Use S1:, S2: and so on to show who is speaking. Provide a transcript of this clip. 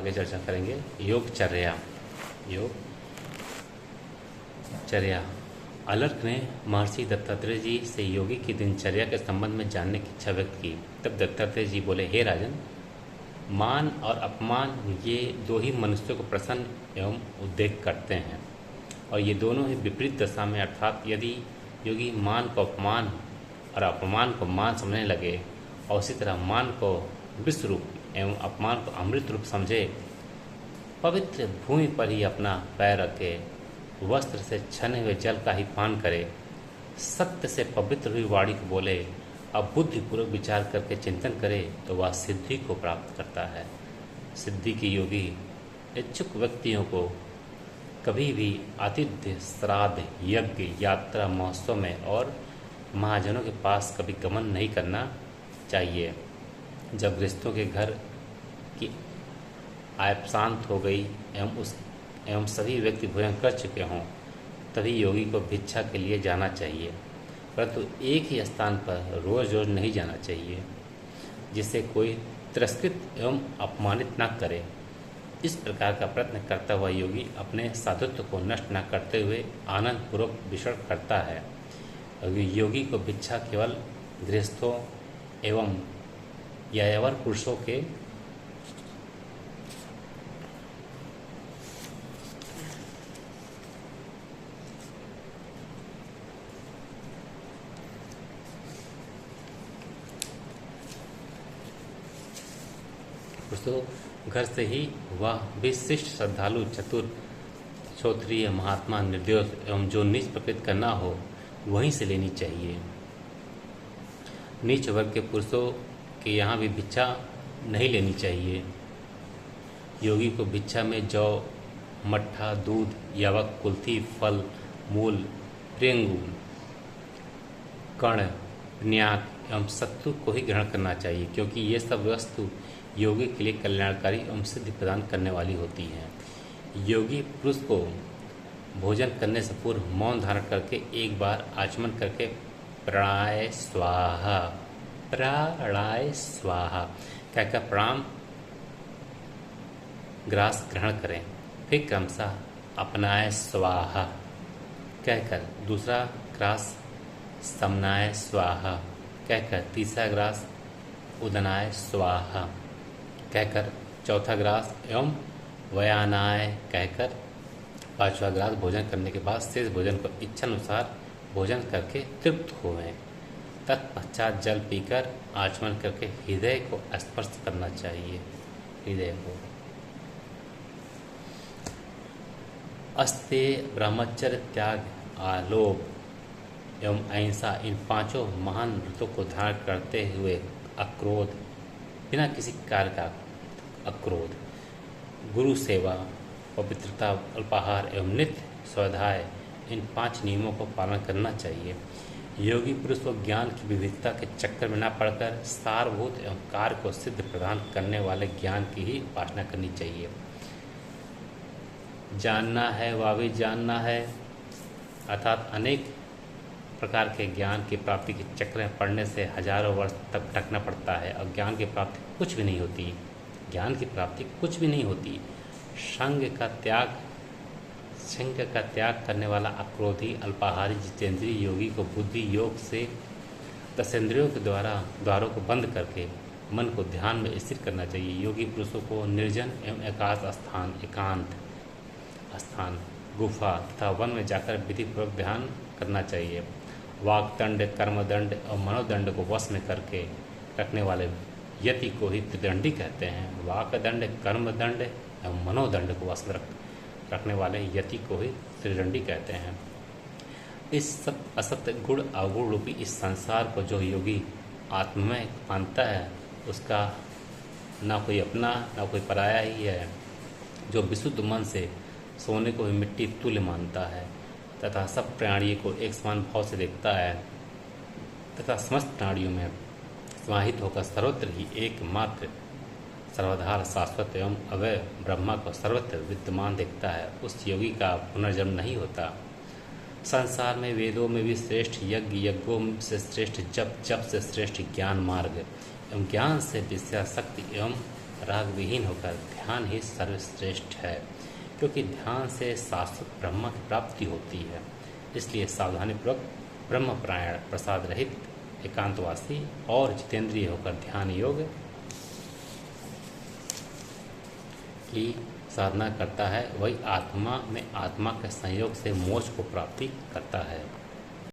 S1: आगे चर्चा करेंगे। योगचर्या। योगचर्या। अलर्क ने महर्षि दत्तात्रेय जी से योगी की दिनचर्या के संबंध में जानने की इच्छा व्यक्त की। तब दत्तात्रेय जी बोले, हे राजन, मान और अपमान ये दो ही मनुष्यों को प्रसन्न एवं उद्वेग करते हैं, और ये दोनों ही विपरीत दशा में, अर्थात यदि योगी मान को अपमान और अपमान को मान समझने लगे और उसी तरह मान को विष रूप एवं अपमान को अमृत रूप समझे, पवित्र भूमि पर ही अपना पैर रखे, वस्त्र से छने हुए जल का ही पान करे, सत्य से पवित्र हुई वाणी को बोले, अब बुद्धिपूर्वक विचार करके चिंतन करे तो वह सिद्धि को प्राप्त करता है। सिद्धि की योगी इच्छुक व्यक्तियों को कभी भी आतिथ्य, श्राद्ध, यज्ञ, यात्रा, महोत्सव में और महाजनों के पास कभी गमन नहीं करना चाहिए। जब गृहस्थों के घर की आय शांत हो गई एवं सभी व्यक्ति भोजन कर चुके हों, तभी योगी को भिक्षा के लिए जाना चाहिए, परंतु एक ही स्थान पर रोज रोज नहीं जाना चाहिए, जिससे कोई तिरस्कृत एवं अपमानित न करे। इस प्रकार का प्रयत्न करता हुआ योगी अपने साधुत्व को नष्ट न करते हुए आनंद पूर्वक विचरण करता है। योगी को भिक्षा केवल गृहस्थों एवं यायावर पुरुषों के घर से ही वह विशिष्ट श्रद्धालु, चतुर, क्षत्रिय, महात्मा, निर्दोष एवं जो नीच प्रकृति का न हो वहीं से लेनी चाहिए। नीच वर्ग के पुरुषों के यहाँ भी भिक्षा नहीं लेनी चाहिए। योगी को भिक्षा में जौ, मट्ठा, दूध, यावक, कुल्थी, फल, मूल, प्रेंगू, कर्ण, न्याक एवं सत्तू को ही ग्रहण करना चाहिए, क्योंकि ये सब वस्तु योगी के लिए कल्याणकारी एवं सिद्धि प्रदान करने वाली होती हैं। योगी पुरुष को भोजन करने से पूर्व मौन धारण करके एक बार आचमन करके प्राणाय स्वाहा कहकर प्रणाम ग्रास ग्रहण करें। फिर क्रमशः अपनाय स्वाहा कहकर दूसरा ग्रास समनाय स्वाहा कहकर तीसरा ग्रास उदनाय स्वाहा कहकर चौथा ग्रास एवं वयानाय कहकर पांचवा ग्रास भोजन करने के बाद शेष भोजन को इच्छानुसार भोजन करके तृप्त होवें। तत्पश्चात जल पीकर आचमन करके हृदय को स्पर्श करना चाहिए। हृदय को अस्तेय, ब्रह्मचर्य, त्याग, आलोक एवं अहिंसा, इन पांचों महान व्रतों को धारण करते हुए अक्रोध, बिना किसी कार्य का अक्रोध, गुरु सेवा, पवित्रता, अल्पाहार एवं नित्य स्वाध्याय, इन 5 नियमों को पालन करना चाहिए। योगी पुरुष को ज्ञान की विविधता के चक्कर में न पड़कर सारभूत एवं कार्य को सिद्ध प्रदान करने वाले ज्ञान की ही उपासना करनी चाहिए। जानना है वह भी जानना है, अर्थात अनेक प्रकार के ज्ञान की प्राप्ति के चक्र में पड़ने से हजारों वर्ष तक भटकना पड़ता है और ज्ञान की प्राप्ति कुछ भी नहीं होती। ज्ञान की प्राप्ति कुछ भी नहीं होती। संग का त्याग करने वाला अक्रोधी, अल्पाहारी, जितेंद्रीय योगी को बुद्धि योग से 10 इंद्रियों के द्वारों को बंद करके मन को ध्यान में स्थिर करना चाहिए। योगी पुरुषों को निर्जन एवं एकांत स्थान, गुफा तथा वन में जाकर विधिपूर्वक ध्यान करना चाहिए। वाक्दंड, कर्मदंड और मनोदंड को वश में करके रखने वाले यति को ही त्रिदंडी कहते हैं। वाक्दंड, कर्मदंड एवं मनोदंड को वश में रखने वाले यति को ही त्रिदंडी कहते हैं। इस सब असत्य गुण अवगुण रूपी इस संसार को जो योगी आत्ममय मानता है, उसका ना कोई अपना ना कोई पराया ही है। जो विशुद्ध मन से सोने को भी मिट्टी तुल्य मानता है तथा सब प्राणियों को एक समान भाव से देखता है तथा समस्त प्राणियों में समाहित होकर सर्वत्र ही एकमात्र सर्वाधार, शाश्वत एवं अव्यय ब्रह्मा को सर्वत्र विद्यमान देखता है, उस योगी का पुनर्जन्म नहीं होता। संसार में वेदों में भी श्रेष्ठ यज्ञ, यज्ञों से श्रेष्ठ जप, जप से श्रेष्ठ ज्ञान मार्ग एवं ज्ञान से विषयासक्ति एवं राग विहीन होकर ध्यान ही सर्वश्रेष्ठ है, क्योंकि ध्यान से शाश्वत ब्रह्म की प्राप्ति होती है। इसलिए सावधानीपूर्वक ब्रह्मपरायण, प्रसाद रहित, एकांतवासी और जितेंद्रिय होकर ध्यान योग की साधना करता है, वही आत्मा में आत्मा के संयोग से मोक्ष को प्राप्ति करता है।